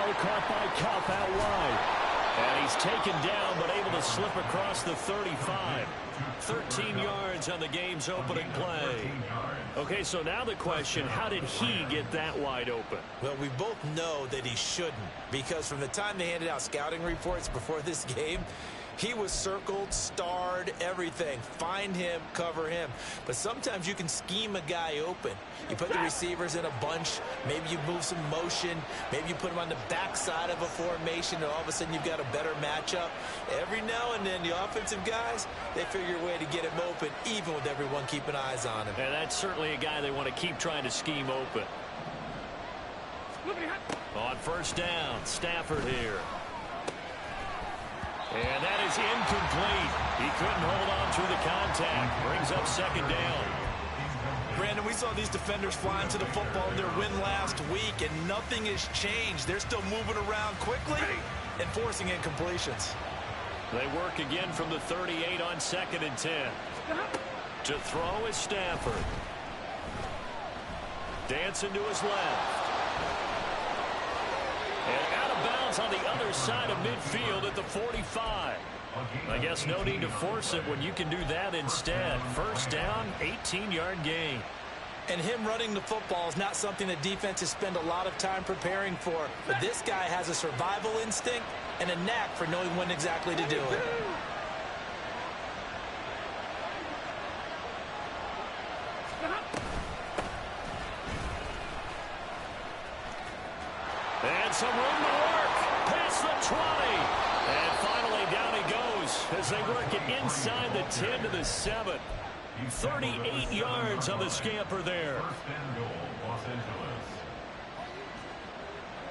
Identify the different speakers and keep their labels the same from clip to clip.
Speaker 1: throw caught by Cup out wide. And he's taken down, but able to slip across the 35. 13 yards on the game's opening play. Okay, so now the question, how did he get that wide open?
Speaker 2: Well, we both know that he shouldn't, because from the time they handed out scouting reports before this game, he was circled, starred, everything. Find him, cover him. But sometimes you can scheme a guy open. You put the receivers in a bunch. Maybe you move some motion. Maybe you put him on the backside of a formation, and all of a sudden you've got a better matchup. Every now and then, the offensive guys, they figure a way to get him open, even with everyone keeping eyes on him.
Speaker 1: And that's certainly a guy they want to keep trying to scheme open. On first down, Stafford here. And that is incomplete. He couldn't hold on through the contact. Brings up second down.
Speaker 2: Brandon, we saw these defenders flying to the football in their win last week, and nothing has changed. They're still moving around quickly and forcing incompletions.
Speaker 1: They work again from the 38 on 2nd and 10. To throw is Stafford. Dancing to his left. And out of bounds on the other side of midfield at the 45. I guess no need to force it when you can do that instead. First down, 18-yard gain.
Speaker 2: And him running the football is not something that defenses spend a lot of time preparing for. But this guy has a survival instinct and a knack for knowing when exactly to do it.
Speaker 1: And some room to work. Past the 20. And finally down he goes as they work it inside the 10 to the 7. 38 yards on the scamper there.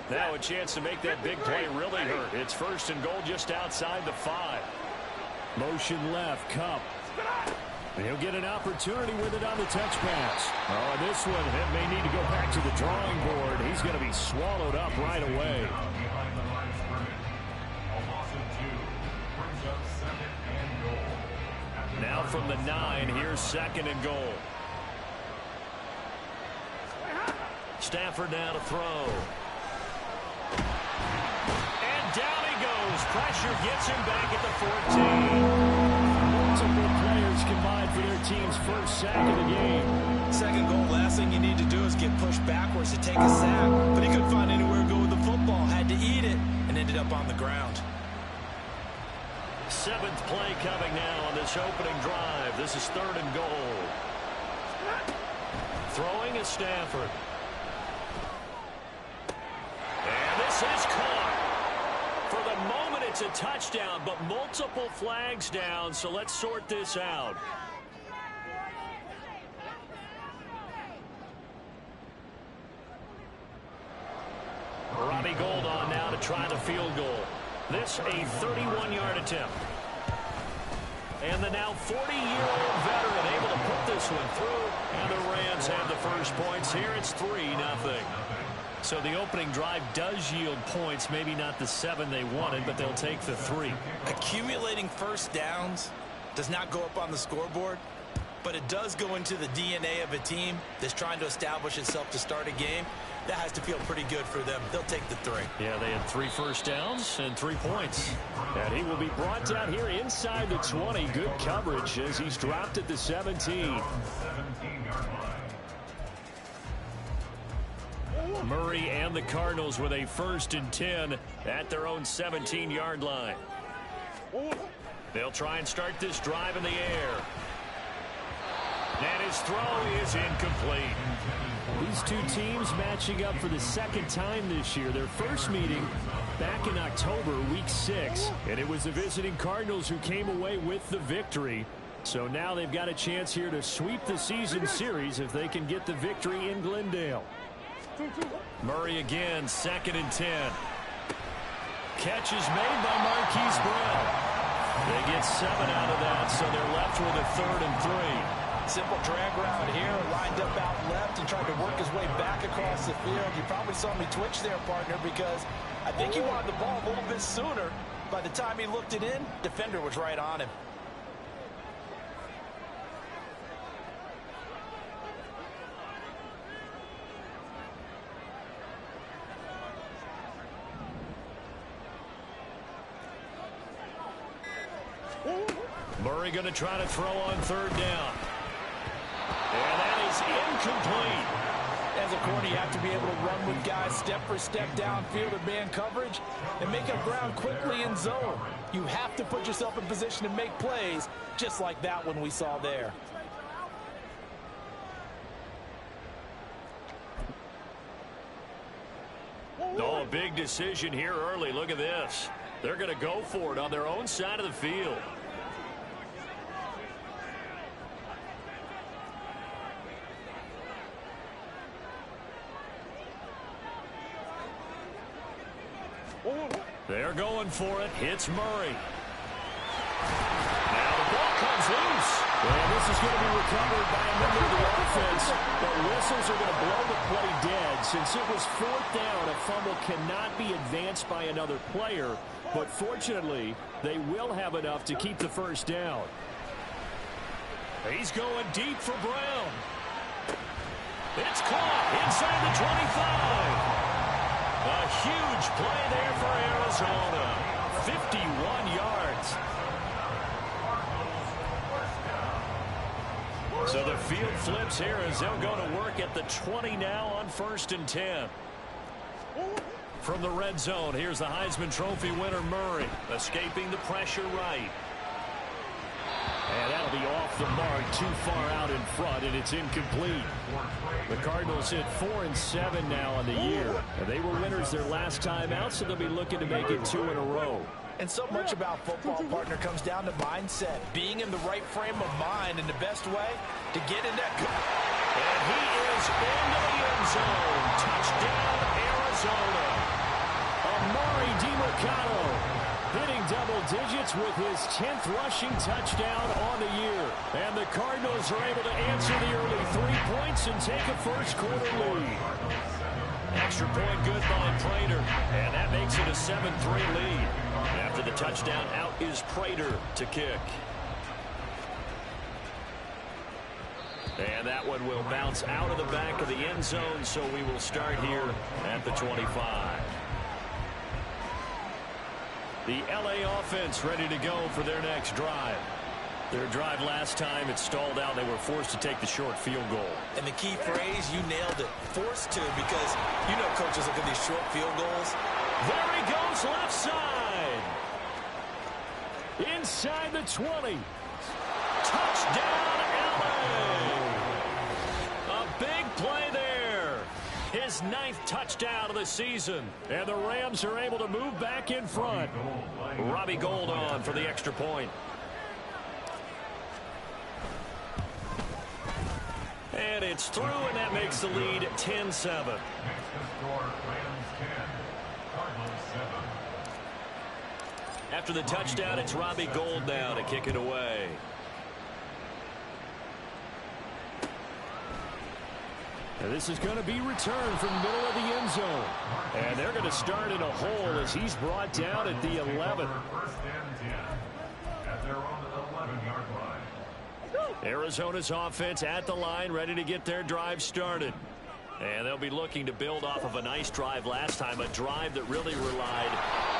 Speaker 1: Now a chance to make that big play really hurt. It's first and goal just outside the 5. Motion left, Cup. And he'll get an opportunity with it on the touch pass. Oh, this one, it may need to go back to the drawing board. He's going to be swallowed up right away. Now from the 9, here's 2nd and goal. Stafford now to throw. And down he goes. Pressure gets him back at the 14. Multiple players combined for their team's first sack of the game.
Speaker 2: Second goal, last thing you need to do is get pushed backwards to take a sack. But he couldn't find anywhere to go with the football. Had to eat it and ended up on the ground.
Speaker 1: 7th play coming now on this opening drive. This is 3rd and goal. Throwing is Stafford. And this is caught. For the moment, it's a touchdown, but multiple flags down, so let's sort this out. Robbie Gould on now to try the field goal. This a 31-yard attempt. And the now 40-year-old veteran able to put this one through. And the Rams have the first points here. It's 3-0. So the opening drive does yield points. Maybe not the 7 they wanted, but they'll take the 3.
Speaker 2: Accumulating first downs does not go up on the scoreboard, but it does go into the DNA of a team that's trying to establish itself to start a game. That has to feel pretty good for them. They'll take the 3.
Speaker 1: Yeah, they had 3 first downs and 3 points. And he will be brought down here inside the 20. Good coverage as he's dropped at the 17. Murray and the Cardinals with a 1st and 10 at their own 17-yard line. They'll try and start this drive in the air. And his throw is incomplete. These two teams matching up for the 2nd time this year. Their first meeting back in October, week 6. And it was the visiting Cardinals who came away with the victory. So now they've got a chance here to sweep the season series if they can get the victory in Glendale. Murray again, 2nd and 10. Catch is made by Marquise Brown. They get 7 out of that, so they're left with a 3rd and 3.
Speaker 2: Simple drag route here, lined up out left and tried to work his way back across the field. You probably saw me twitch there, partner, because I think he wanted the ball a little bit sooner. By the time he looked it in, defender was right on him.
Speaker 1: Murray going to try to throw on third down. And that is incomplete.
Speaker 3: As a corner, you have to be able to run with guys step for step downfield in man coverage and make up ground quickly in zone. You have to put yourself in position to make plays, just like that one we saw there.
Speaker 1: Oh, a big decision here early. Look at this. They're going to go for it on their own side of the field. They're going for it. Hits Murray. Now the ball comes loose. And this is going to be recovered by a member of the offense. But whistles are going to blow the play dead. Since it was fourth down, a fumble cannot be advanced by another player. But fortunately, they will have enough to keep the first down. He's going deep for Brown. It's caught inside the 25. A huge play there for Arizona. 51 yards. So the field flips here as they'll go to work at the 20 now on 1st and 10. From the red zone, here's the Heisman Trophy winner Murray, escaping the pressure right. And that'll be off the mark, too far out in front, and it's incomplete. The Cardinals hit 4-7 now on the year. And they were winners their last time out, so they'll be looking to make it 2 in a row.
Speaker 3: And so much about football, partner, comes down to mindset. Being in the right frame of mind in the best way to get in that.
Speaker 1: And he is into the end zone. Touchdown, Arizona. Amari DiMercado hitting double digits with his 10th rushing touchdown on the year. And the Cardinals are able to answer the early 3 points and take a first-quarter lead. Extra point good by Prater, and that makes it a 7-3 lead. After the touchdown, out is Prater to kick. And that one will bounce out of the back of the end zone, so we will start here at the 25. The LA offense ready to go for their next drive. Their drive last time, it stalled out. They were forced to take the short field goal.
Speaker 2: And the key phrase, you nailed it. Forced to, because you know coaches look at these short field goals.
Speaker 1: There he goes, left side. Inside the 20. Touchdown, LA. A big play there. His 9th touchdown of the season. And the Rams are able to move back in front. Robbie Gould on for the extra point. And it's through, and that makes the lead 10-7. After the touchdown, it's Robbie Gould now to kick it away. And this is going to be returned from the middle of the end zone. And they're going to start in a hole as he's brought down at the 11. Arizona's offense at the line, ready to get their drive started. And they'll be looking to build off of a nice drive last time, a drive that really relied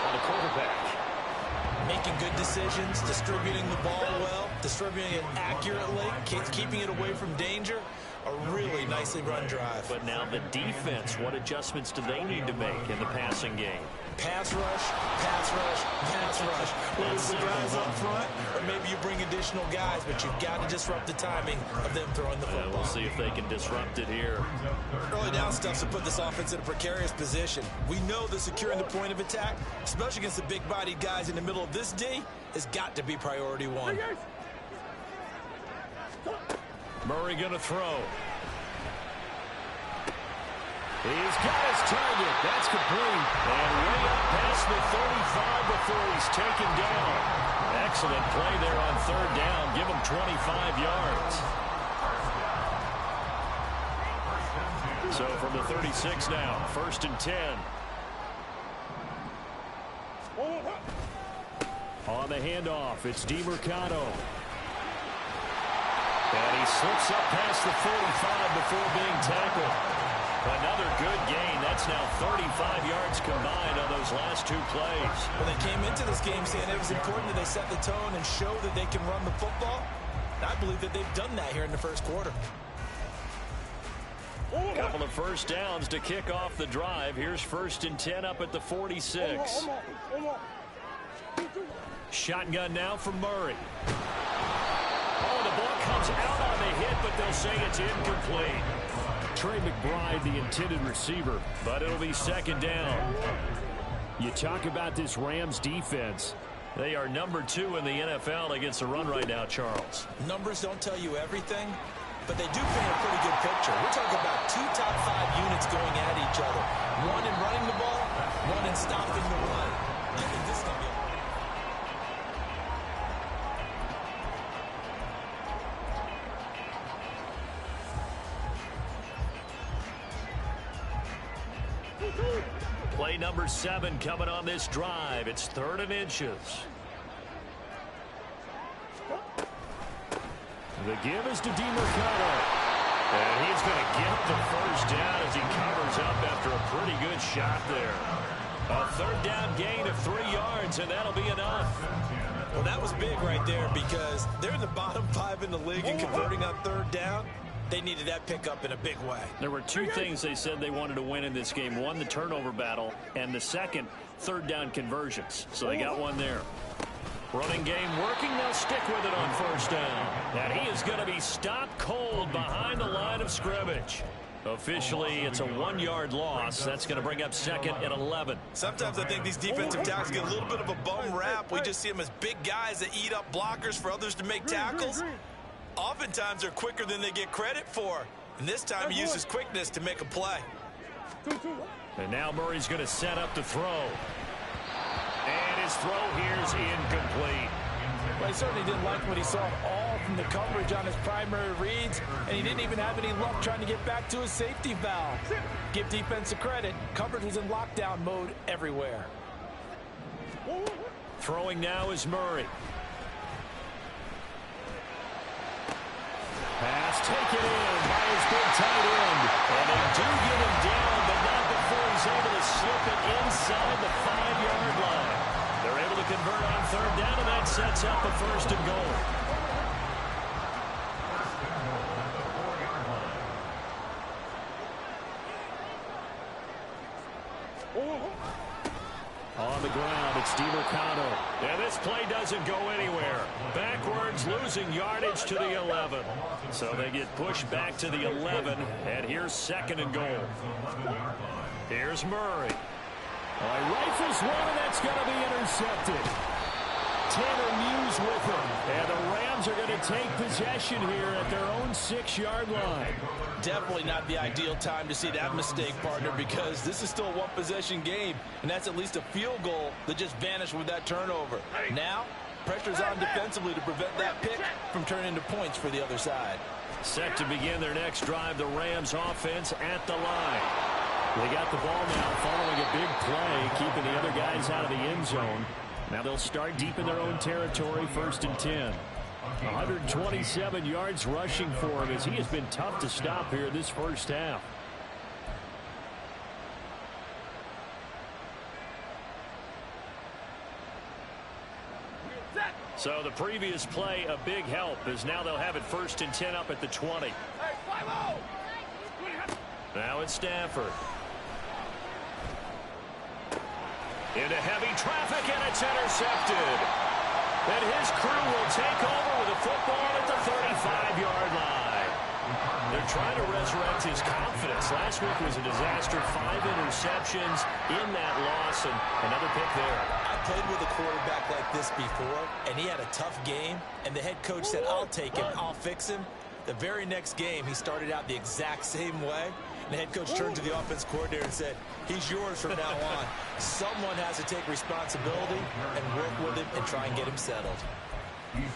Speaker 1: on the quarterback.
Speaker 2: Making good decisions, distributing the ball well, distributing it accurately, keeping it away from danger. A really nicely run drive.
Speaker 1: But now the defense, what adjustments do they need to make in the passing game?
Speaker 2: Pass rush, pass rush, pass rush. Whether it's the guys up front, or maybe you bring additional guys, but you've got to disrupt the timing of them throwing the football.
Speaker 1: We'll see if they can disrupt it here.
Speaker 2: Early down stuff's to put this offense in a precarious position. We know that securing the point of attack, especially against the big-bodied guys in the middle of this D, has got to be priority one.
Speaker 1: Murray going to throw. He's got his target. That's complete. And way up past the 35 before he's taken down. Excellent play there on third down. Give him 25 yards. So from the 36 now, 1st and 10. On the handoff, it's DiMercado. And he slips up past the 45 before being tackled. Another good gain. That's now 35 yards combined on those last two plays.
Speaker 2: Well, they came into this game saying it was important that they set the tone and show that they can run the football. And I believe that they've done that here in the first quarter.
Speaker 1: A couple of first downs to kick off the drive. Here's 1st and 10 up at the 46. Shotgun now for Murray. Oh, the ball comes out on the hit, but they'll say it's incomplete. Trey McBride, the intended receiver, but it'll be 2nd down. You talk about this Rams defense. They are number 2 in the NFL against the run right now, Charles.
Speaker 2: Numbers don't tell you everything, but they do paint a pretty good picture. We're talking about 2 top 5 units going at each other. One in running the ball, one in stopping the run. I think this is going to be
Speaker 1: Play number 7 coming on this drive. It's 3rd and inches. The give is to DeMarcado. And he's going to get the first down as he covers up after a pretty good shot there. A 3rd down gain of 3 yards, and that'll be enough.
Speaker 2: Well, that was big right there because they're in the bottom 5 in the league and converting on 3rd down. They needed that pickup in a big way.
Speaker 1: There were 2 things they said they wanted to win in this game. One, the turnover battle, and the second, 3rd down conversions. So they got one there. Running game working. They'll stick with it on 1st down. And he is going to be stopped cold behind the line of scrimmage. Officially, it's a 1-yard loss. That's going to bring up 2nd and 11.
Speaker 2: Sometimes I think these defensive tackles get a little bit of a bum rap. We just see them as big guys that eat up blockers for others to make tackles. Oftentimes, they're quicker than they get credit for. And this time, he uses quickness to make a play.
Speaker 1: And now Murray's going to set up to throw. And his throw here is incomplete.
Speaker 3: Well, he certainly didn't like what he saw at all from the coverage on his primary reads, and he didn't even have any luck trying to get back to his safety valve. Give defense credit. Coverage was in lockdown mode everywhere.
Speaker 1: Throwing now is Murray. Pass taken in by his big tight end. And they do get him down, but not before he's able to slip it inside the 5-yard line. They're able to convert on 3rd down, and that sets up a 1st and goal. On the ground, it's DeMarcado. And this play doesn't go anywhere. Backwards, losing yardage to the 11. So they get pushed back to the 11, and here's 2nd and goal. Here's Murray. He rifles one, and that's going to be intercepted. Tanner Muse with him. And the Rams are going to take possession here at their own 6-yard line.
Speaker 3: Definitely not the ideal time to see that mistake, partner, because this is still a one-possession game, and that's at least a field goal that just vanished with that turnover. Now, pressure's on defensively to prevent that pick from turning into points for the other side.
Speaker 1: Set to begin their next drive, the Rams offense at the line. They got the ball now following a big play, keeping the other guys out of the end zone. Now they'll start deep in their own territory, 1st and 10. 127 yards rushing for him as he has been tough to stop here this first half. So the previous play, a big help, as now they'll have it 1st and 10 up at the 20. Now it's Stafford. Into heavy traffic, and it's intercepted. And his crew will take over with a football at the 35-yard line. They're trying to resurrect his confidence. Last week was a disaster. 5 interceptions in that loss, and another pick there.
Speaker 2: I played with a quarterback like this before, and he had a tough game, and the head coach said, I'll take him, I'll fix him. The very next game, he started out the exact same way. And the head coach turned to the offense coordinator and said, he's yours from now on. Someone has to take responsibility and work with him and try and get him settled.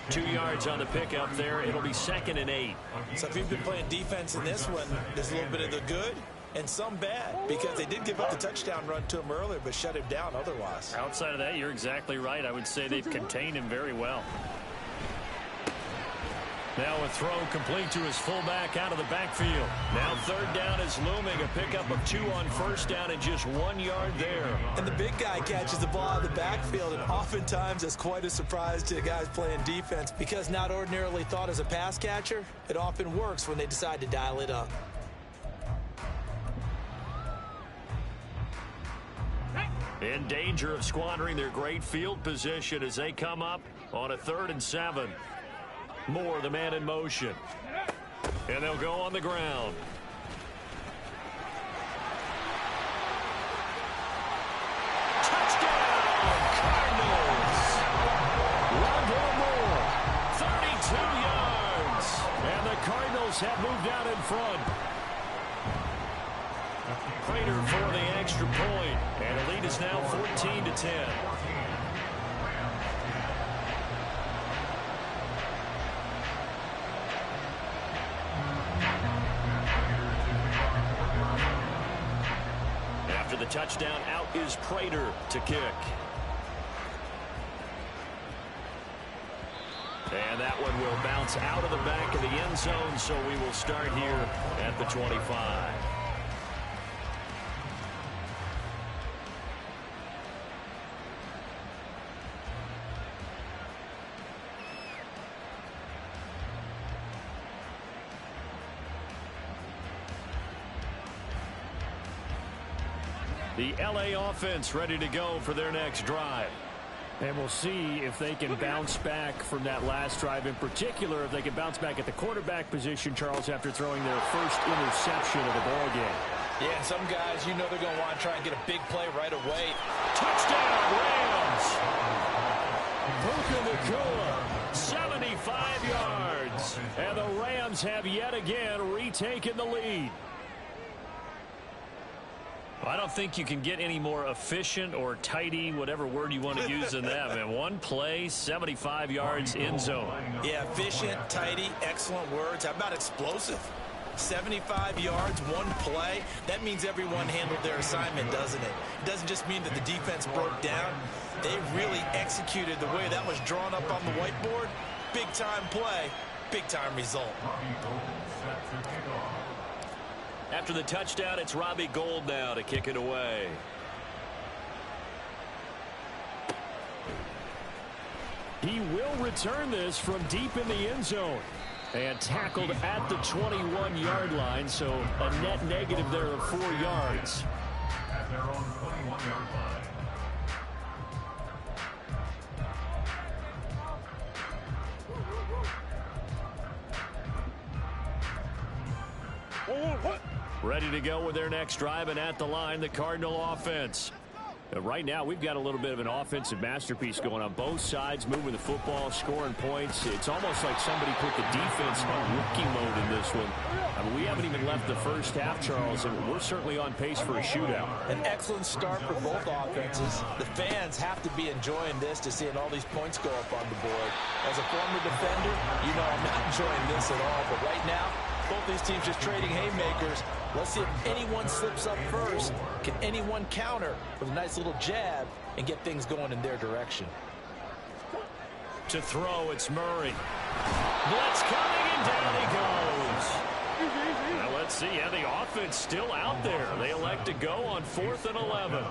Speaker 1: 2 yards on the pickup there. It'll be 2nd and 8.
Speaker 2: So if you've been playing defense in this one, there's a little bit of the good and some bad, because they did give up the touchdown run to him earlier, but shut him down otherwise.
Speaker 1: Outside of that, you're exactly right. I would say they've contained him very well. Now a throw complete to his fullback out of the backfield. Now third down is looming. A pickup of 2 on first down and just 1 yard there.
Speaker 2: And the big guy catches the ball out of the backfield, and oftentimes that's quite a surprise to the guys playing defense because not ordinarily thought as a pass catcher, it often works when they decide to dial it up.
Speaker 1: In danger of squandering their great field position as they come up on a 3rd and 7. Moore, the man in motion. And they'll go on the ground. Touchdown, Cardinals! Rondell Moore, 32 yards. And the Cardinals have moved out in front. Prater for the extra point. And the lead is now 14-10. After the touchdown, out is Prater to kick. And that one will bounce out of the back of the end zone, so we will start here at the 25. The LA offense ready to go for their next drive. And we'll see if they can bounce back from that last drive. In particular, if they can bounce back at the quarterback position, Charles, after throwing their first interception of the ball game.
Speaker 3: Yeah, and some guys, you know they're going to want to try and get a big play right away.
Speaker 1: Touchdown, Rams! Puka Nacua, 75 yards. And the Rams have yet again retaken the lead. I don't think you can get any more efficient or tidy, whatever word you want to use in that. Man, one play, 75 yards in zone.
Speaker 2: Yeah, efficient, tidy, excellent words. How about explosive? 75 yards, one play. That means everyone handled their assignment, doesn't it? It doesn't just mean that the defense broke down. They really executed the way that was drawn up on the whiteboard. Big-time play, big-time result.
Speaker 1: After the touchdown, it's Robbie Gould now to kick it away. He will return this from deep in the end zone. And tackled at the 21-yard line, so a net negative there of 4 yards. At their own 21-yard line. Ready to go with their next drive, and at the line, the Cardinal offense. Right now, we've got a little bit of an offensive masterpiece going on both sides, moving the football, scoring points. It's almost like somebody put the defense on rookie mode in this one. I mean, we haven't even left the first half, Charles, and we're certainly on pace for a shootout.
Speaker 3: An excellent start for both offenses. The fans have to be enjoying this to seeing all these points go up on the board. As a former defender, you know I'm not enjoying this at all, but right now, both these teams just trading haymakers. Let's see if anyone slips up first. Can anyone counter with a nice little jab and get things going in their direction?
Speaker 1: To throw, it's Murray. Blitz coming, and down he goes. Now let's see. Yeah, the offense still out there. They elect to go on 4th and 11.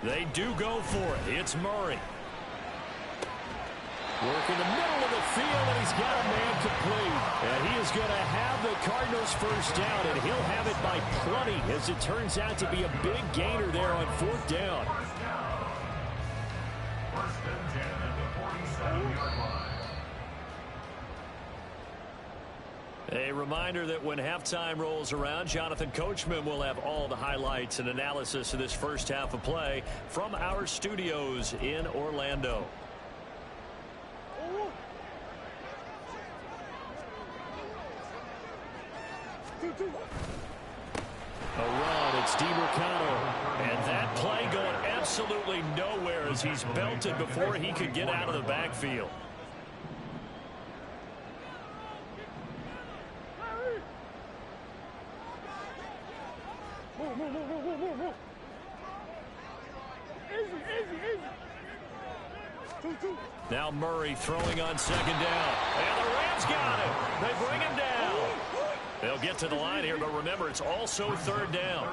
Speaker 1: They do go for it. It's Murray. Work in the middle of the field, and he's got a man complete. And he is going to have the Cardinals first down, and he'll have it by plenty, as it turns out to be a big gainer there on 4th down. First and 10 at the 47-yard line. A reminder that when halftime rolls around, Jonathan Coachman will have all the highlights and analysis of this first half of play from our studios in Orlando. A run, it's DiMercado, and that play going absolutely nowhere as he's belted before he could get out of the backfield. Now Murray throwing on second down. And the Rams got him. They bring him down. They'll get to the line here, but remember, it's also third down.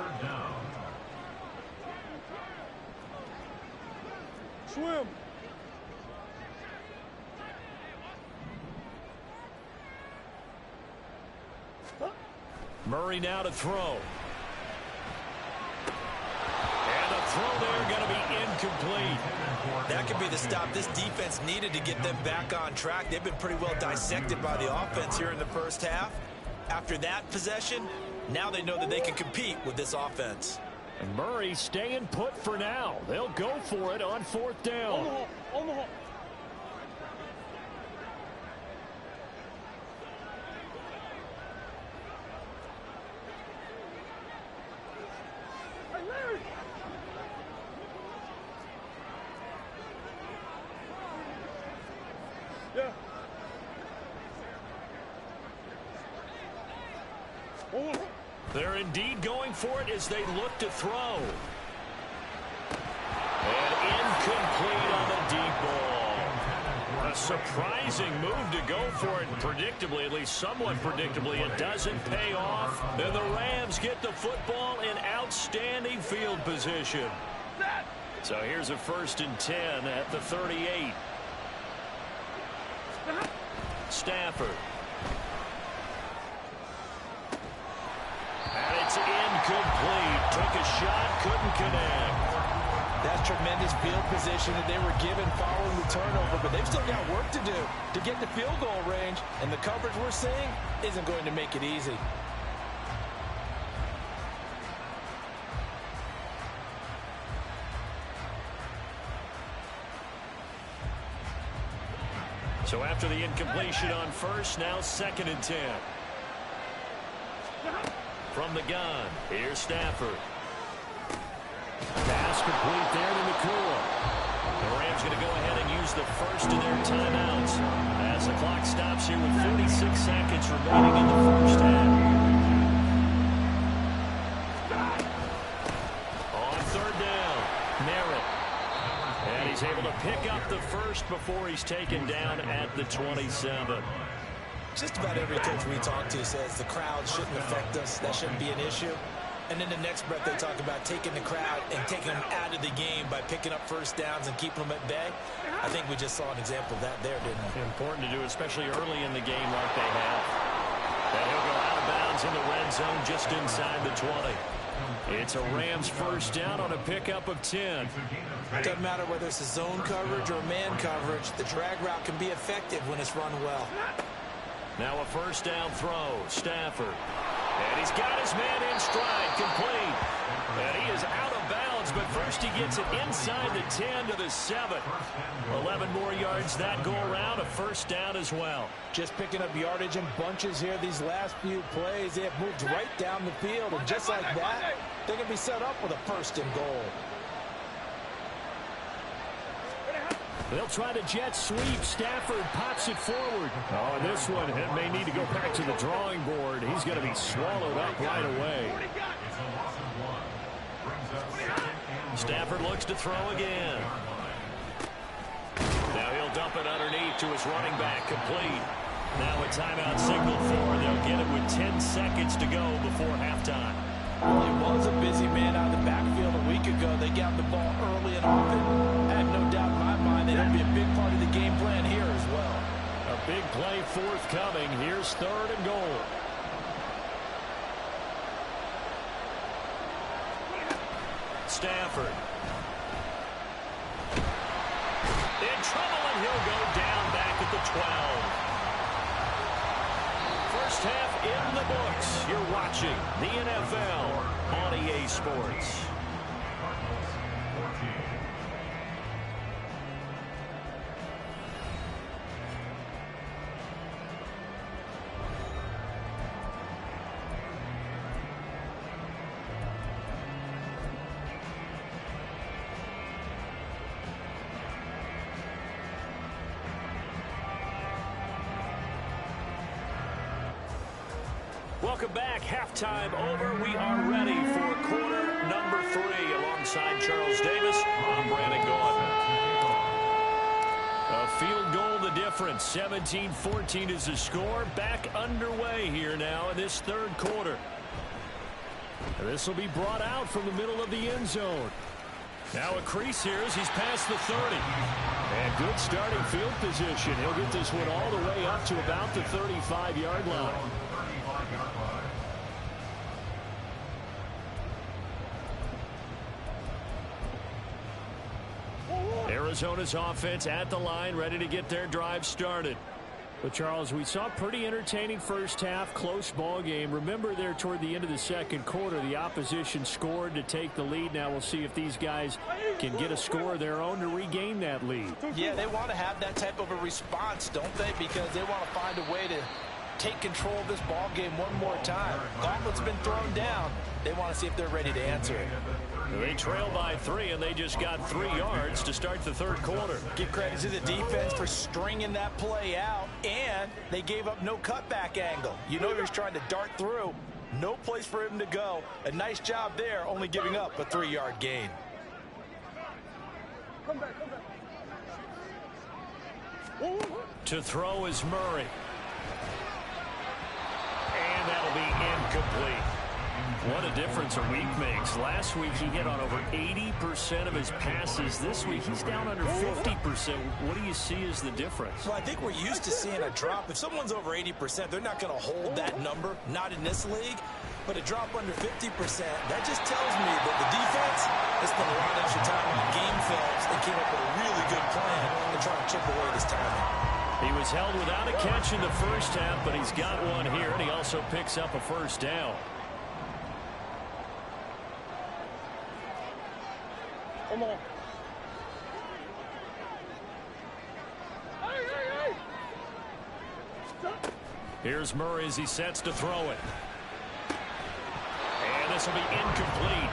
Speaker 4: Swim.
Speaker 1: Murray now to throw. And the throw there going to be incomplete.
Speaker 2: That could be the stop this defense needed to get them back on track. They've been pretty well dissected by the offense here in the first half. After that possession, now they know that they can compete with this offense.
Speaker 1: And Murray staying put for now. They'll go for it on fourth down.
Speaker 4: On the hole. Hey, Larry. Yeah.
Speaker 1: They're indeed going for it as they look to throw. And incomplete on the deep ball. A surprising move to go for it. Predictably, at least somewhat predictably, it doesn't pay off. And the Rams get the football in outstanding field position. So here's a 1st and 10 at the 38. Stafford. And it's incomplete. Took a shot, couldn't connect.
Speaker 3: That's tremendous field position that they were given following the turnover, but they've still got work to do to get the field goal range, and the coverage we're seeing isn't going to make it easy.
Speaker 1: So after the incompletion on first, now 2nd and 10. From the gun, here's Stafford. Pass complete there to Nakua. The Rams going to go ahead and use the first of their timeouts as the clock stops here with 46 seconds remaining in the first half. On third down, Merritt. And he's able to pick up the first before he's taken down at the 27.
Speaker 2: Just about every coach we talk to says the crowd shouldn't affect us. That shouldn't be an issue. And in the next breath, they talk about taking the crowd and taking them out of the game by picking up first downs and keeping them at bay. I think we just saw an example of that there, didn't we?
Speaker 1: Important to do, especially early in the game like they have. And he'll go out of bounds in the red zone just inside the 20. It's a Rams first down on a pickup of 10.
Speaker 2: Doesn't matter whether it's a zone coverage or man coverage. The drag route can be effective when it's run well.
Speaker 1: Now a first down throw. Stafford. And he's got his man in stride. Complete. And he is out of bounds, but first he gets it inside the 10 to the 7. 11 more yards that go around. A first down as well.
Speaker 3: Just picking up yardage in bunches here these last few plays. They have moved right down the field, and just like that, they can be set up with a 1st and goal.
Speaker 1: They'll try to jet sweep. Stafford pops it forward. Oh, this one it may need to go back to the drawing board. He's going to be swallowed up right away. Stafford looks to throw again. Now he'll dump it underneath to his running back. Complete. Now a timeout signal for. They'll get it with 10 seconds to go before halftime.
Speaker 3: It was a busy man out of the backfield a week ago. They got the ball early and often. I have no doubt in my mind that it'll be a big part of the game plan here as well.
Speaker 1: A big play forthcoming. Here's 3rd and goal. Stafford. In trouble, and he'll go down back at the 12. First half in the books. You're watching the NFL on EA Sports. Welcome back. Halftime over. We are ready for quarter number 3. Alongside Charles Davis, I'm Brandon Gaudin. A few difference. 17-14 is the score. Back underway here now in this third quarter. This will be brought out from the middle of the end zone. Now a crease here as he's past the 30. And good starting field position. He'll get this one all the way up to about the 35-yard line. Arizona's offense at the line, ready to get their drive started. But, Charles, we saw a pretty entertaining first half, close ball game. Remember there toward the end of the second quarter, the opposition scored to take the lead. Now we'll see if these guys can get a score of their own to regain that lead.
Speaker 3: Yeah, they want to have that type of a response, don't they? Because they want to find a way to take control of this ball game one more time. Gauntlet's been thrown down. They want to see if they're ready to answer it.
Speaker 1: They trail by 3, and they just got 3 yards to start the third quarter.
Speaker 3: Give credit to the defense for stringing that play out, and they gave up no cutback angle. You know he was trying to dart through. No place for him to go. A nice job there, only giving up a 3-yard gain.
Speaker 4: Come back, come back.
Speaker 1: To throw is Murray. And that'll be incomplete. What a difference a week makes. Last week he hit on over 80% of his passes. This week he's down under 50%. What do you see as the difference?
Speaker 2: Well, I think we're used to seeing a drop. If someone's over 80%, they're not going to hold that number, not in this league. But a drop under 50%, that just tells me that the defense has spent a lot of extra time on the game films and came up with a really good plan to try to chip away this timing.
Speaker 1: He was held without a catch in the first half, but he's got one here, and he also picks up a first down.
Speaker 4: Come on. Hey, hey, hey. Stop.
Speaker 1: Here's Murray as he sets to throw it. And this will be incomplete.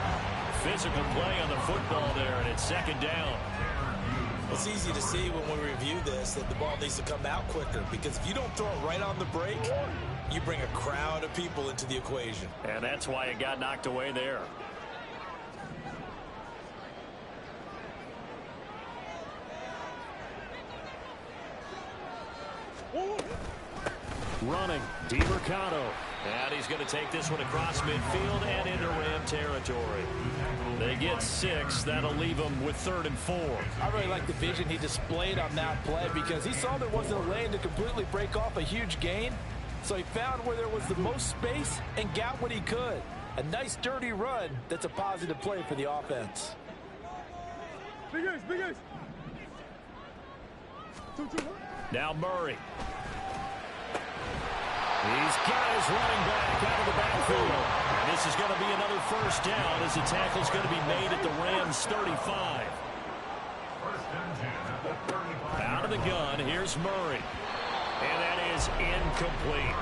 Speaker 1: Physical play on the football there, and it's second down.
Speaker 2: It's easy to see when we review this that the ball needs to come out quicker, because if you don't throw it right on the break, you bring a crowd of people into the equation.
Speaker 1: And that's why it got knocked away there. Running, DiMercado. And he's going to take this one across midfield and into Ram territory. They get 6. That'll leave them with 3rd and 4.
Speaker 3: I really like the vision he displayed on that play because he saw there wasn't a lane to completely break off a huge gain. So he found where there was the most space and got what he could. A nice dirty run that's a positive play for the offense.
Speaker 4: Big ace, big ace. 2-2.
Speaker 1: Now Murray. He's got his running back out of the backfield. And this is going to be another first down as the tackle's going to be made at the Rams 35. Out of the gun, here's Murray. And that is incomplete.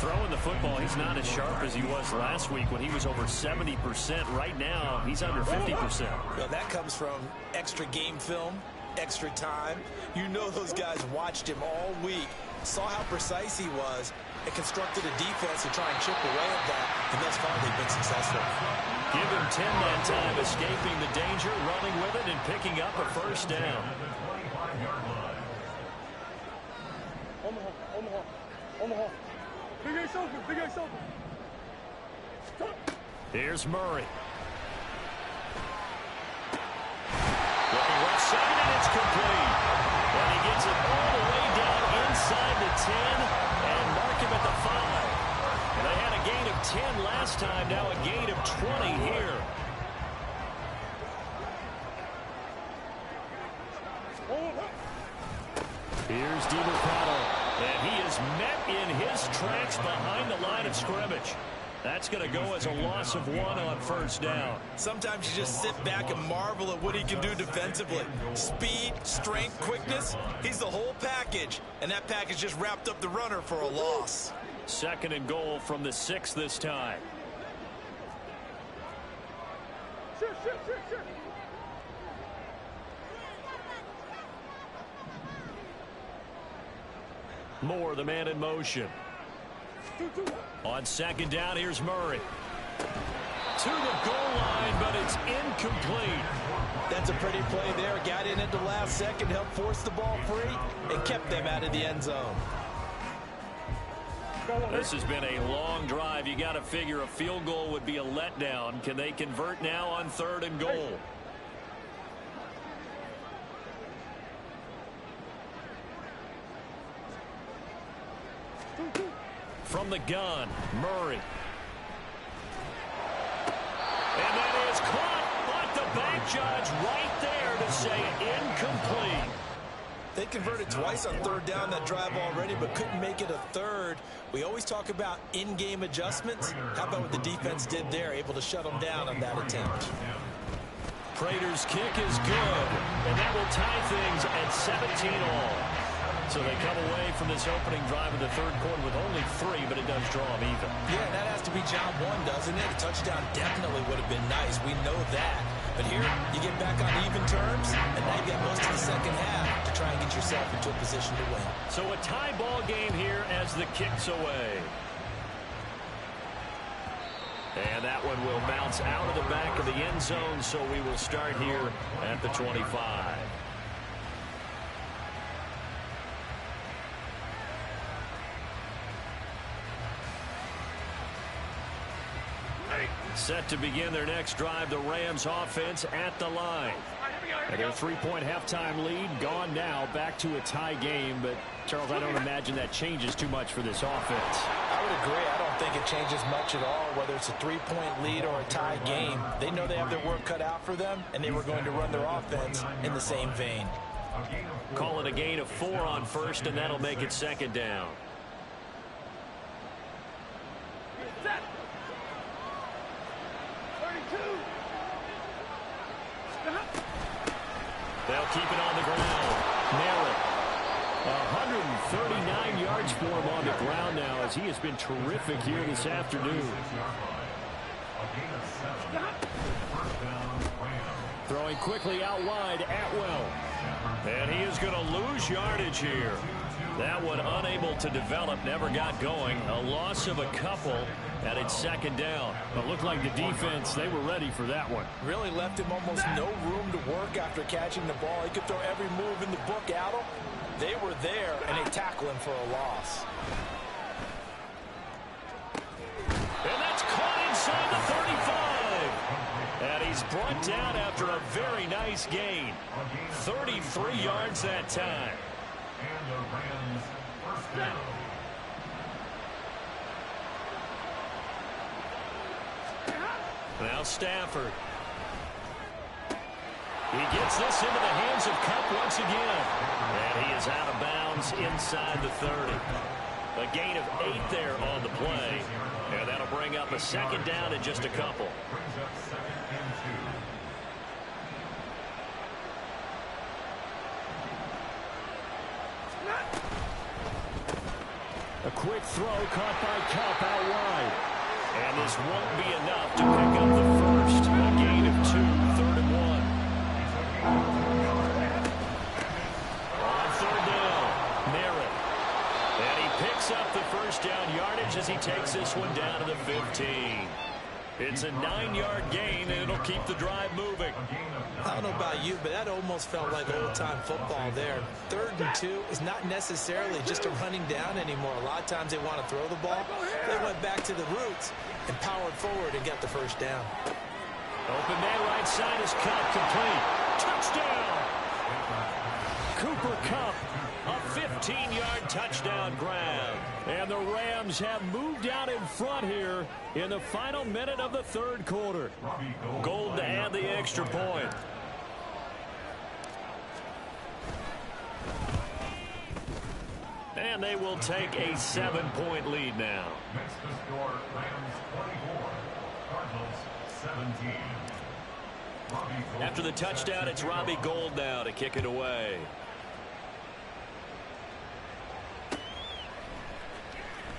Speaker 1: Throwing the football, he's not as sharp as he was last week when he was over 70%. Right now, he's under 50%.
Speaker 2: Well, that comes from extra game film, extra time. You know those guys watched him all week, saw how precise he was, and constructed a defense to try and chip away at that, and thus far they've been successful.
Speaker 1: Give him 10 that time, escaping the danger, running with it, and picking up a first down.
Speaker 4: Omaha. Big ace open, big ace open.
Speaker 1: Here's Murray. Looking left side, and it's complete. And he gets it all the way down inside the 10 and mark him at the 5. And they had a gain of 10 last time, now a gain of 20 here. Here's DiMercado, and he is met in his tracks behind the line of scrimmage. That's going to go as a loss of 1 on first down.
Speaker 2: Sometimes you just sit back and marvel at what he can do defensively. Speed, strength, quickness, he's the whole package. And that package just wrapped up the runner for a loss.
Speaker 1: 2nd and goal from the 6 this time.
Speaker 4: Shit.
Speaker 1: Moore, the man in motion.
Speaker 4: 2-2.
Speaker 1: On 2nd down, here's Murray. To the goal line, but it's incomplete.
Speaker 3: That's a pretty play there. Got in at the last second, helped force the ball free, and kept them out of the end zone.
Speaker 1: This has been a long drive. You got to figure a field goal would be a letdown. Can they convert now on 3rd and goal? From the gun, Murray. And that is caught, but the back judge right there to say incomplete.
Speaker 2: They converted twice on 3rd down that drive already, but couldn't make it a 3rd. We always talk about in-game adjustments. How about what the defense did there, able to shut them down on that attempt?
Speaker 1: Prater's kick is good, and that will tie things at 17 all. So they come away from this opening drive in the 3rd quarter with only 3, but it does draw them even.
Speaker 2: Yeah, that has to be job 1, doesn't it? A touchdown definitely would have been nice. We know that. But here, you get back on even terms, and now you got most of the second half to try and get yourself into a position to win.
Speaker 1: So a tie ball game here as the kick's away. And that one will bounce out of the back of the end zone, so we will start here at the 25. Set to begin their next drive, the Rams offense at the line. And their 3-point halftime lead gone now, back to a tie game. But, Charles, I don't imagine that changes too much for this offense.
Speaker 3: I would agree. I don't think it changes much at all, whether it's a 3-point lead or a tie game. They know they have their work cut out for them, and they were going to run their offense in the same vein.
Speaker 1: Call it a gain of 4 on 1st, and that'll make it 2nd down. They'll keep it on the ground. Nail it. 139 yards for him on the ground now, as he has been terrific here this afternoon. Throwing quickly out wide, Atwell. And he is going to lose yardage here. That one unable to develop, never got going. A loss of a couple, and it's 2nd down. But looked like the defense, they were ready for that one.
Speaker 3: Really left him almost no room to work after catching the ball. He could throw every move in the book at him. They were there, and they tackle him for a loss.
Speaker 1: And that's caught inside the 35. And he's brought down after a very nice gain. 33 yards that time.
Speaker 5: And the Rams first down.
Speaker 1: Now Stafford. He gets this into the hands of Cup once again. And he is out of bounds inside the 30. A gain of 8 there on the play. And that'll bring up a 2nd down in just a couple.
Speaker 5: Brings up 2nd and 2.
Speaker 1: A quick throw caught by Cup out wide. And this won't be enough to pick up the first. A gain of 2, 3rd and 1. On 3rd down, Merritt. And he picks up the first down yardage as he takes this one down to the 15. It's a 9-yard gain, and it'll keep the drive moving.
Speaker 2: I don't know about you, but that almost felt like old-time football there. 3rd and 2 is not necessarily just a running down anymore. A lot of times they want to throw the ball. They went back to the roots and powered forward and got the first down.
Speaker 1: Open man right side is Cup, complete. Touchdown! Cooper Kupp, a 15-yard touchdown grab. And the Rams have moved out in front here in the final minute of the 3rd quarter. Gold to add the extra point. And they will take a 7-point lead now.
Speaker 5: Makes the score Rams 24, Cardinals 17.
Speaker 1: After the touchdown, it's Robbie Gould now to kick it away.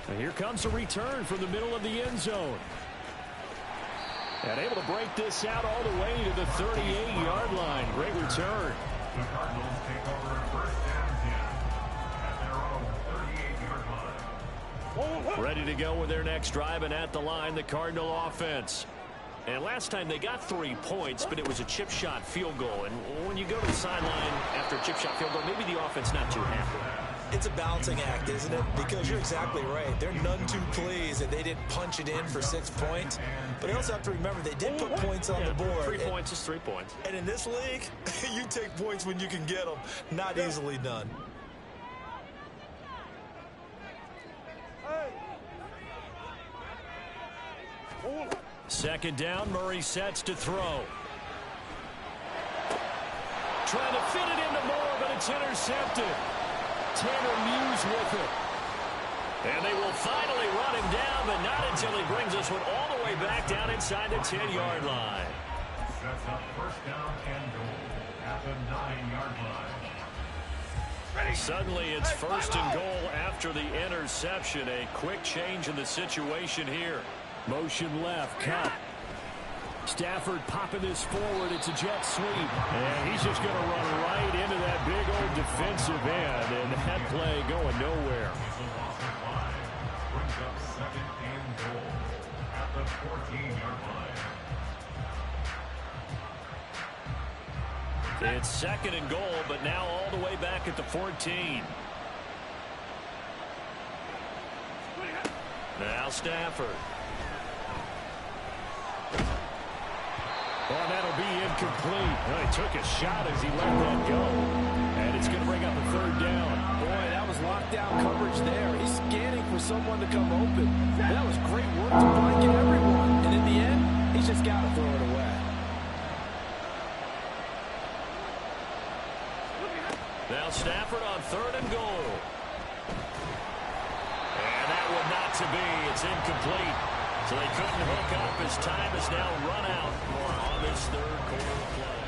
Speaker 1: And here comes a return from the middle of the end zone. And able to break this out all the way to the 38-yard line. Great return.
Speaker 5: The Cardinals take over 1st and 10 at their own 38-yard line.
Speaker 1: Ready to go with their next drive, and at the line, the Cardinal offense. And last time they got 3 points, but it was a chip shot field goal. And when you go to the sideline after a chip shot field goal, maybe the offense not too happy.
Speaker 2: It's a balancing act, isn't it? Because you're exactly right. They're none too pleased that they didn't punch it in for 6 points. But you also have to remember they did put points on the board.
Speaker 1: 3 points is 3 points.
Speaker 2: And in this league, you take points when you can get them. Not easily done.
Speaker 1: Second down, Murray sets to throw. Trying to fit it into Moore, but it's intercepted. Tanner Muse with it. And they will finally run him down, but not until he brings this one all the way back down inside the 10-yard line.
Speaker 5: Sets up first down and goal at the 9-yard line.
Speaker 1: Suddenly it's first and goal after the interception. A quick change in the situation here. Motion left, Cup. Stafford popping this forward. It's a jet sweep. And he's just going to run right into that big old defensive end. And that play going nowhere.
Speaker 5: Brings up second and goal at the 14-yard line.
Speaker 1: It's second and goal, but now all the way back at the 14. Now Stafford. Well, that'll be incomplete. Well, he took a shot as he let that go. And it's going to bring up a third down.
Speaker 3: Boy, that was lockdown coverage there. He's scanning for someone to come open. That was great work to blanket everyone. And in the end, he's just got to throw it away.
Speaker 1: Now Stafford on third and goal. And that one not to be. It's incomplete. So they couldn't hook up as time is now run out on this third quarter play.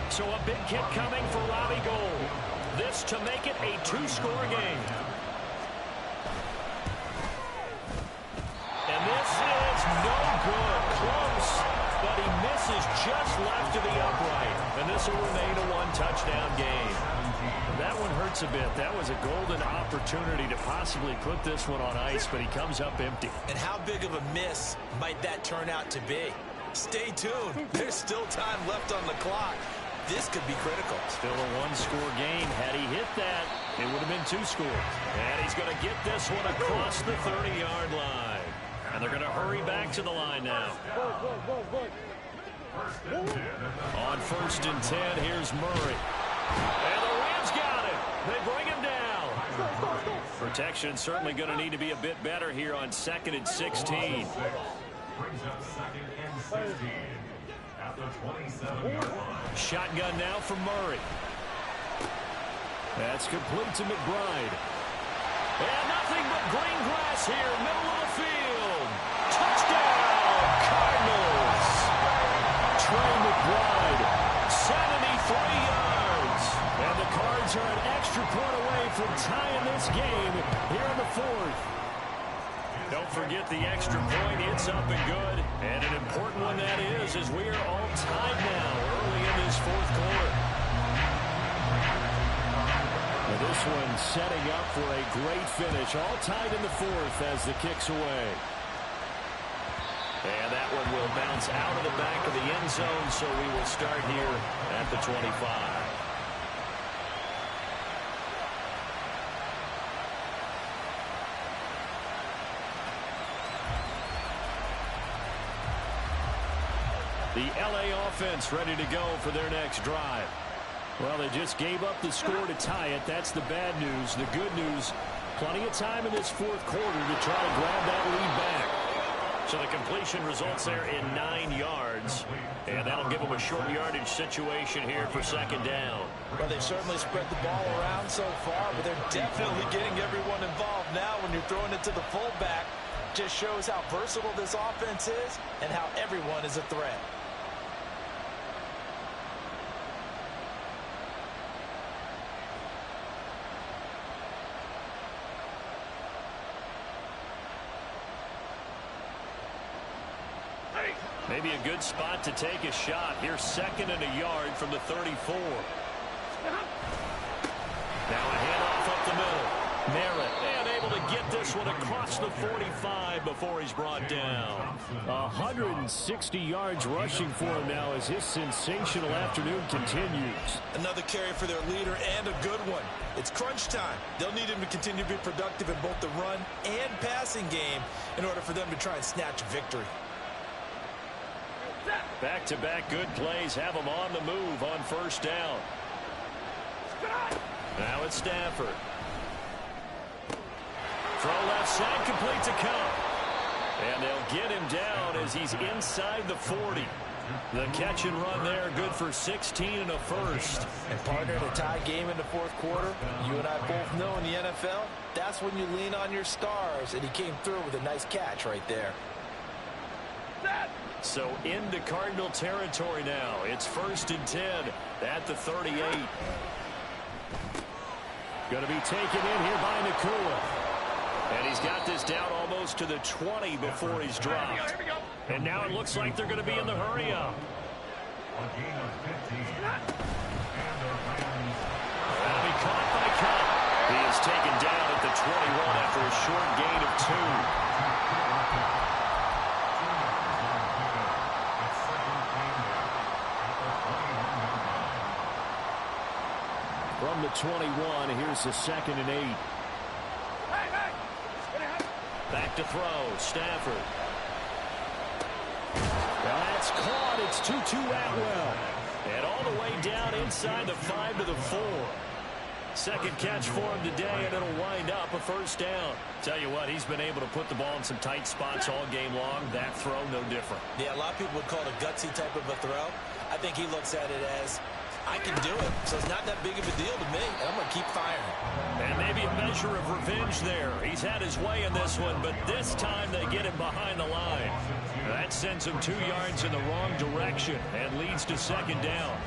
Speaker 1: So a big kick coming for Robbie Gould. This to make it a 2-score game. And this is no good. Close, but he misses just left to the upright. And this will remain a 1-touchdown game. That one hurts a bit. That was a golden opportunity to possibly put this one on ice, but he comes up empty.
Speaker 2: And how big of a miss might that turn out to be? Stay tuned. There's still time left on the clock. This could be critical.
Speaker 1: Still a 1-score game. Had he hit that, it would have been 2 scores. And he's going to get this one across the 30-yard line. And they're going to hurry back to the line now. On first and 10, here's Murray. And the Rams got it. They bring him down. Protection certainly going to need to be a bit better here on 2nd and 16.
Speaker 5: Brings up second and 16 at the 27-yard line.
Speaker 1: Shotgun now for Murray. That's complete to McBride. And nothing but green grass here, middle of the field. Touchdown, Cardinals. Trey McBride, 73 yards. And the Cards are an extra point away from tying this game here in the 4th. Don't forget the extra point. It's up and good. And an important one that is, as we are all tied now early in this 4th quarter. And this one setting up for a great finish. All tied in the 4th as the kick's away. And that one will bounce out of the back of the end zone, so we will start here at the 25. The LA offense ready to go for their next drive. Well, they just gave up the score to tie it. That's the bad news. The good news, plenty of time in this 4th quarter to try to grab that lead back. So the completion results there in 9 yards. And that'll give them a short yardage situation here for 2nd down.
Speaker 3: Well, they've certainly spread the ball around so far, but they're definitely getting everyone involved now when you're throwing it to the fullback. Just shows how versatile this offense is and how everyone is a threat.
Speaker 1: Maybe a good spot to take a shot. Here's 2nd and a yard from the 34. Now a handoff up the middle. Merritt, and able to get this one across the 45 before he's brought down. 160 yards rushing for him now as his sensational afternoon continues.
Speaker 2: Another carry for their leader and a good one. It's crunch time. They'll need him to continue to be productive in both the run and passing game in order for them to try and snatch a victory.
Speaker 1: Back-to-back good plays have him on the move on first down. Now it's Stafford. Throw left side, complete to Cup. And they'll get him down as he's inside the 40. The catch and run there, good for 16 and a first.
Speaker 3: And partner, in a tie game in the fourth quarter, you and I both know in the NFL, that's when you lean on your stars, and he came through with a nice catch right there.
Speaker 1: So into Cardinal territory now. It's 1st and 10 at the 38. Going to be taken in here by Nakua. And he's got this down almost to the 20 before he's dropped. And now it looks like they're going to be in the hurry-up.
Speaker 5: A gain of 15. And the Rams.
Speaker 1: That'll be caught by Cup. He is taken down at the 21 after a short gain of 2. From the 21, here's the 2nd and 8. Back to throw, Stafford. Well, that's caught. It's 2-2 Atwell. And all the way down inside the 5 to the 4. Second catch for him today, and it'll wind up a first down. Tell you what, he's been able to put the ball in some tight spots all game long. That throw, no different.
Speaker 2: Yeah, a lot of people would call it a gutsy type of a throw. I think he looks at it as, I can do it, so it's not that big of a deal to me, and I'm going to keep firing.
Speaker 1: And maybe a measure of revenge there. He's had his way in this one, but this time they get him behind the line. That sends him 2 yards in the wrong direction and leads to 2nd down.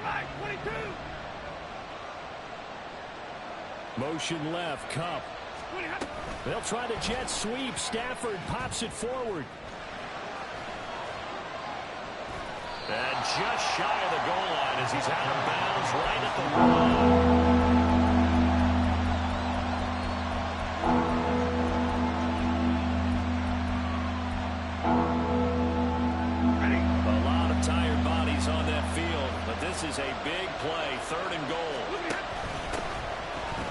Speaker 4: Right, 22.
Speaker 1: Motion left, Cup. They'll try the jet sweep. Stafford pops it forward. And just shy of the goal line as he's out of bounds right at the line. A lot of tired bodies on that field, but this is a big play. 3rd and goal.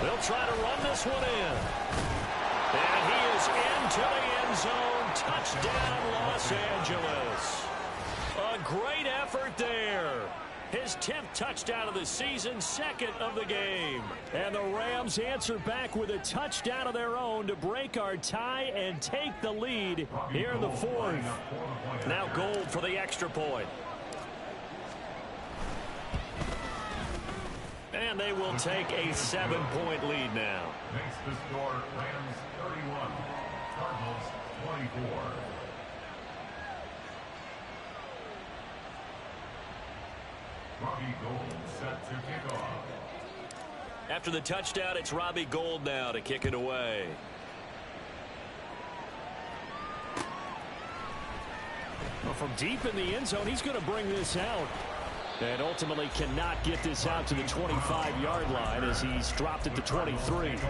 Speaker 1: They'll try to run this one in. And he is into the end zone. Touchdown, Los Angeles. A great effort there. His 10th touchdown of the season, 2nd of the game. And the Rams answer back with a touchdown of their own to break our tie and take the lead here in the 4th. Now Gold for the extra point. And they will take a 7-point lead now.
Speaker 5: Makes the score Rams 31, Cardinals 24. Robbie Gould set to kick off.
Speaker 1: After the touchdown, it's Robbie Gould now to kick it away. Well, from deep in the end zone, he's going to bring this out. And ultimately cannot get this out to the 25-yard line as he's dropped at the 23.
Speaker 5: 1st and 10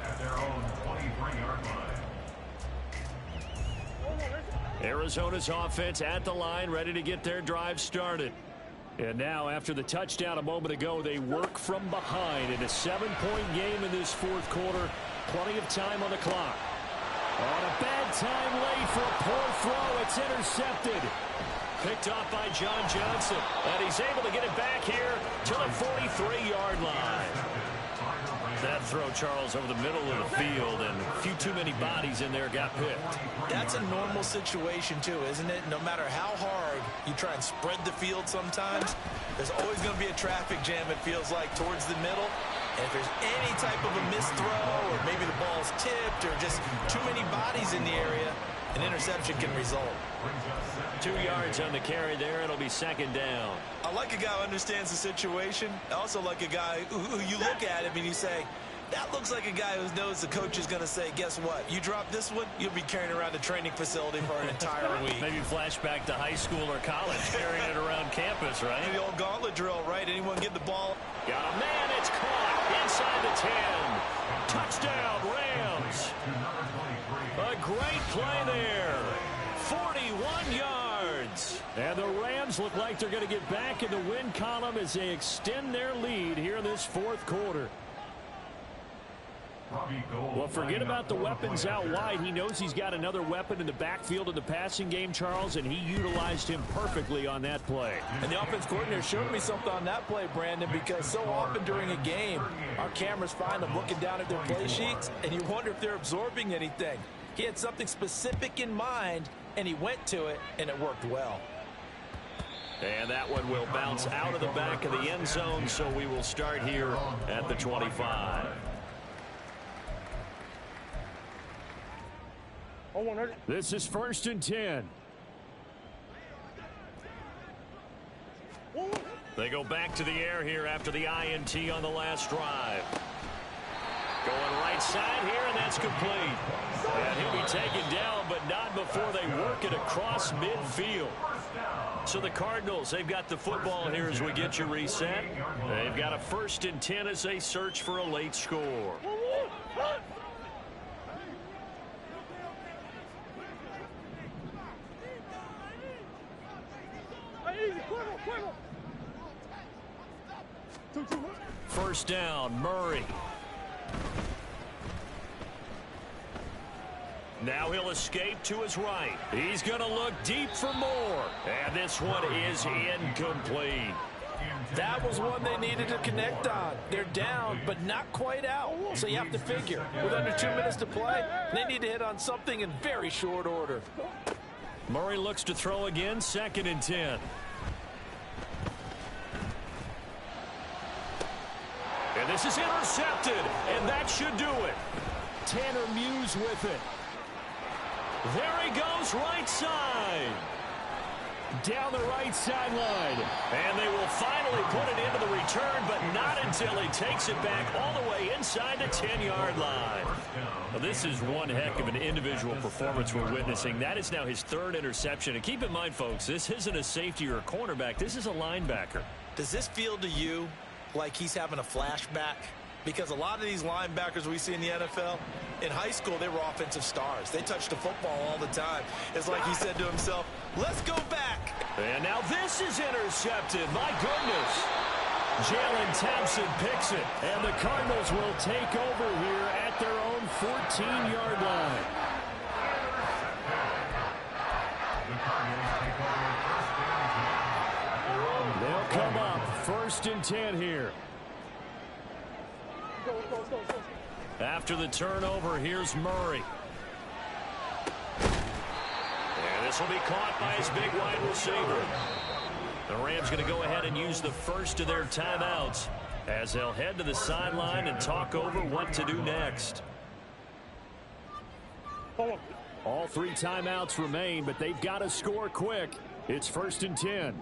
Speaker 5: at their own 23-yard line.
Speaker 1: Arizona's offense at the line, ready to get their drive started. And now, after the touchdown a moment ago, they work from behind in a 7-point game in this 4th quarter. Plenty of time on the clock. On a bad time late for a poor throw. It's intercepted. Picked off by John Johnson. And he's able to get it back here to the 43-yard line. That throw, Charles, over the middle of the field, and a few too many bodies in there got picked.
Speaker 2: That's a normal situation, too, isn't it? No matter how hard you try and spread the field sometimes, there's always going to be a traffic jam, it feels like, towards the middle. And if there's any type of a missed throw, or maybe the ball's tipped, or just too many bodies in the area, an interception can result.
Speaker 1: 2 yards on the carry there. It'll be 2nd down.
Speaker 2: I like a guy who understands the situation. I also like a guy who you look at him and you say, That looks like a guy who knows the coach is going to say, guess what? You drop this one, you'll be carrying around the training facility for an entire week.
Speaker 1: Maybe flashback to high school or college, carrying it around campus, right?
Speaker 2: The old gauntlet drill, right? Anyone get the ball?
Speaker 1: Got a man, it's caught inside the 10. Touchdown, Rams. A great play there. 41 yards. And the Rams look like they're going to get back in the win column as they extend their lead here in this fourth quarter. Well, forget about the weapons out wide. He knows he's got another weapon in the backfield in the passing game, Charles, and he utilized him perfectly on that play.
Speaker 3: And the offense coordinator showed me something on that play, Brandon, because so often during a game, our cameras find them looking down at their play sheets, and you wonder if they're absorbing anything. He had something specific in mind, and he went to it, and it worked well.
Speaker 1: And that one will bounce out of the back of the end zone, so we will start here at the 25. This is 1st and 10. They go back to the air here after the INT on the last drive. Going right side here, and that's complete. And he'll be taken down, but not before they work it across midfield. So the Cardinals, they've got the football here as we get you reset. They've got a 1st and 10 as they search for a late score. First down, Murray. Now he'll escape to his right. He's going to look deep for more. And this one is incomplete.
Speaker 3: That was one they needed to connect on. They're down, but not quite out. So you have to figure, with under 2 minutes to play, they need to hit on something in very short order.
Speaker 1: Murray looks to throw again, 2nd and 10. And this is intercepted, and that should do it. Tanner Muse with it. There he goes, right side. Down the right sideline. And they will finally put it into the return, but not until he takes it back all the way inside the 10-yard line. Well, this is one heck of an individual performance we're witnessing. That is now his 3rd interception. And keep in mind, folks, this isn't a safety or a cornerback. This is a linebacker.
Speaker 2: Does this feel to you like he's having a flashback? Because a lot of these linebackers we see in the NFL, in high school, they were offensive stars. They touched the football all the time. It's like he said to himself, let's go back.
Speaker 1: And now this is intercepted. My goodness. Jalen Thompson picks it. And the Cardinals will take over here at their own 14-yard line. They'll come up 1st and 10 here. After the turnover, here's Murray. And this will be caught by his big wide receiver. The Rams going to go ahead and use the first of their timeouts as they'll head to the sideline and talk over what to do next. All 3 timeouts remain, but they've got to score quick. It's 1st and 10.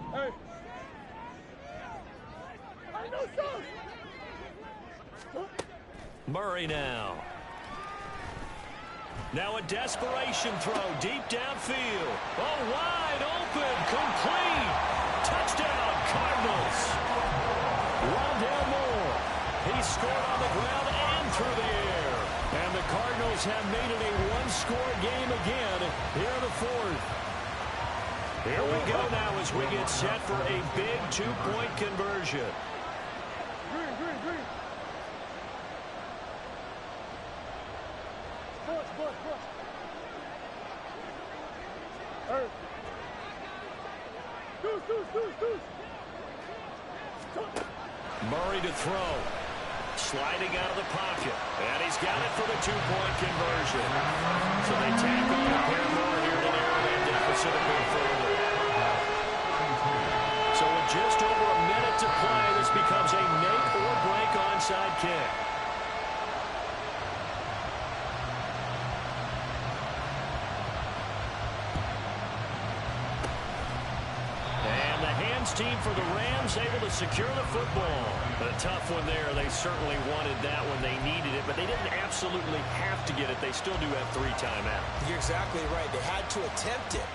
Speaker 1: Murray now. Now a desperation throw deep downfield. Oh, wide open, complete. Touchdown, Cardinals. Rondale Moore. He scored on the ground and through the air. And the Cardinals have made it a one-score game again here in the 4th. Here we go now as we get set for a big 2-point conversion. Murray to throw. Sliding out of the pocket. And he's got it for the 2-point conversion. So they tack on a pair more here to narrow that deficit a bit further. So with just over a minute to play, this becomes a make-or-break onside kick. team for the Rams, able to secure the football. A tough one there. They certainly wanted that when they needed it, but they didn't absolutely have to get it. They still do have 3 timeouts.
Speaker 2: You're exactly right. They had to attempt it.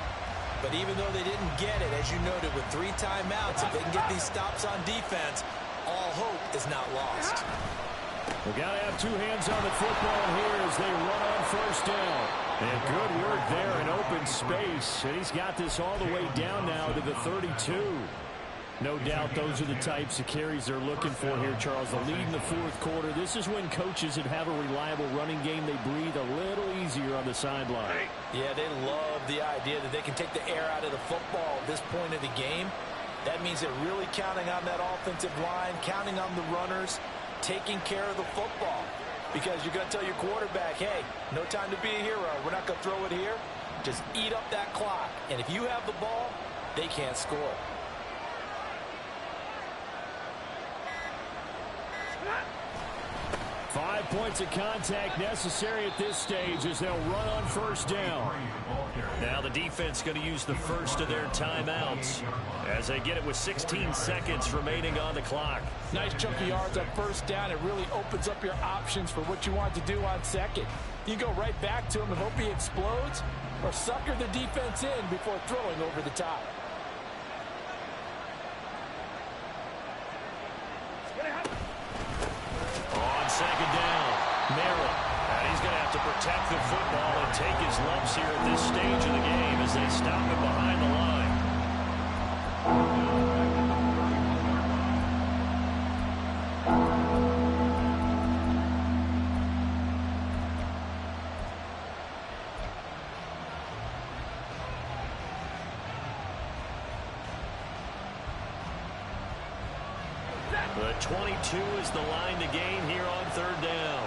Speaker 2: But even though they didn't get it, as you noted, with 3 timeouts, if they can get these stops on defense, all hope is not lost.
Speaker 1: We got to have 2 hands on the football here as they run on first down. And good work there in open space. And he's got this all the way down now to the 32. No doubt those are the types of carries they're looking for here, Charles. The lead in the 4th quarter. This is when coaches that have a reliable running game, they breathe a little easier on the sideline.
Speaker 3: Yeah, they love the idea that they can take the air out of the football at this point of the game. That means they're really counting on that offensive line, counting on the runners, taking care of the football. Because you're going to tell your quarterback, hey, no time to be a hero. We're not going to throw it here. Just eat up that clock. And if you have the ball, they can't score.
Speaker 1: Five points of contact necessary at this stage as they'll run on first down. Now the defense going to use the first of their timeouts as they get it with 16 seconds remaining on the clock.
Speaker 3: Nice chunk of yards on first down. It really opens up your options for what you want to do on second. You go right back to him and hope he explodes, or sucker the defense in before throwing over the top.
Speaker 1: On second down, Merritt. And he's going to have to protect the football and take his lumps here at this stage of the game as they stop him behind the line. The 22 is the line to gain here on third down.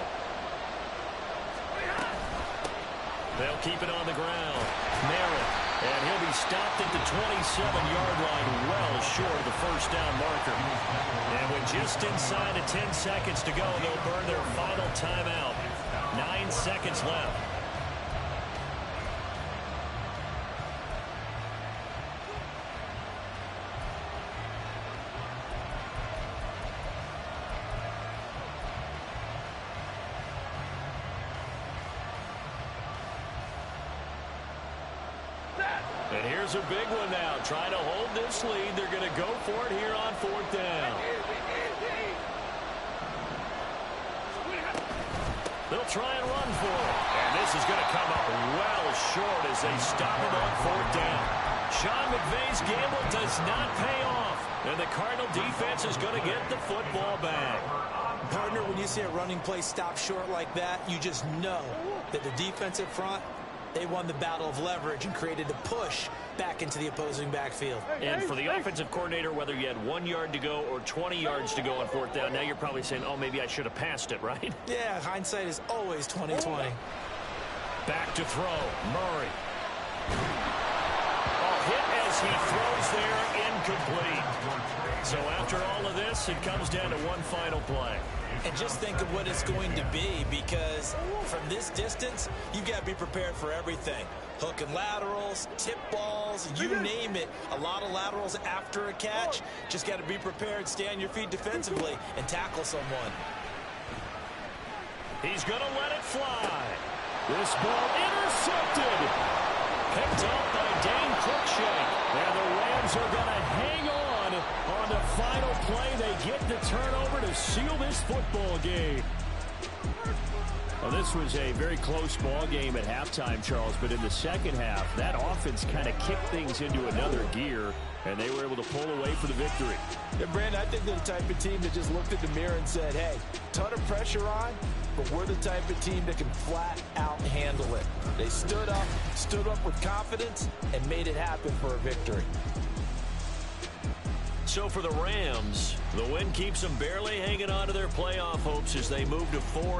Speaker 1: They'll keep it on the ground. Merritt, and he'll be stopped at the 27-yard line, well short of the first down marker. And with just inside of 10 seconds to go, they'll burn their final timeout. 9 seconds left. And here's a big one now. Trying to hold this lead. They're going to go for it here on fourth down. They'll try and run for it. And this is going to come up well short as they stop him on fourth down. Sean McVay's gamble does not pay off. And the Cardinal defense is going to get the football back.
Speaker 2: Partner, when you see a running play stop short like that, you just know that the defensive front, they won the battle of leverage and created a push back into the opposing backfield.
Speaker 1: And for the offensive coordinator, whether you had 1 yard to go or 20 yards to go on fourth down, now you're probably saying, oh, maybe I should have passed it, right?
Speaker 2: Yeah, hindsight is always 20/20.
Speaker 1: Back to throw. Murray. Oh, hit as he throws there, incomplete. So after all of this, it comes down to one final play.
Speaker 2: And just think of what it's going to be, because from this distance, you've got to be prepared for everything. Hook and laterals, tip balls, you name it. A lot of laterals after a catch. Just got to be prepared, stay on your feet defensively, and tackle someone.
Speaker 1: He's going to let it fly. This ball intercepted. Picked up by Dane Cruikshank. And the Rams are going to hang on the final play. They get the turnover to seal this football game. Well, this was a very close ball game at halftime, Charles, but in the second half, that offense kind of kicked things into another gear, and they were able to pull away for the victory.
Speaker 3: Yeah, Brandon, I think they're the type of team that just looked in the mirror and said, hey, ton of pressure on, but we're the type of team that can flat out handle it. They stood up with confidence, and made it happen for a victory.
Speaker 1: So for the Rams, the win keeps them barely hanging on to their playoff hopes as they move to 4